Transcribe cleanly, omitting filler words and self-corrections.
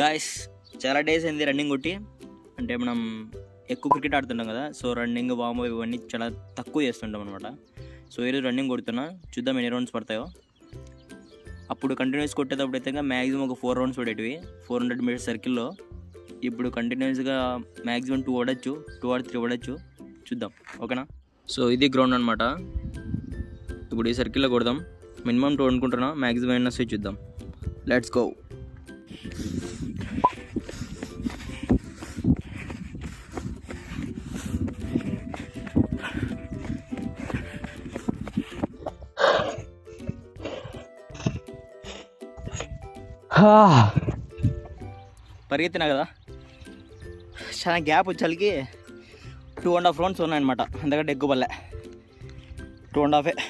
Guys చాలా days అయింది running కొట్టి. అంటే మనం ఎక్కువ క్రికెట్ ఆడుతుంటాం కదా, సో రన్నింగ్ వామ్ ఇవన్నీ చాలా తక్కువ చేస్తుంటాం అనమాట. సో ఈరోజు రన్నింగ్ కొడుతున్నా, చూద్దాం ఎన్ని రౌండ్స్ పడతాయో. అప్పుడు కంటిన్యూస్ కొట్టేటప్పుడు అయితే మ్యాక్సిమం ఒక 4 రౌండ్స్ పడేటివి 400 మీటర్స్ సర్కిల్లో. ఇప్పుడు కంటిన్యూస్గా మ్యాక్సిమం 2 పడచ్చు, 2 or 3 పడచ్చు. చూద్దాం, ఓకేనా. సో ఇది గ్రౌండ్ అనమాట. ఇప్పుడు ఈ సర్కిల్లో కొడదాం. మినిమం 2 అనుకుంటున్నా, మ్యాక్సిమం అయినా వస్తే చూద్దాం. Let's go. పరిగెత్తినా కదా, చాలా గ్యాప్ వచ్చేకి 2.5 రౌండ్స్ ఉన్నాయన్నమాట. అందుకంటే ఎక్కువ పల్లె 2.5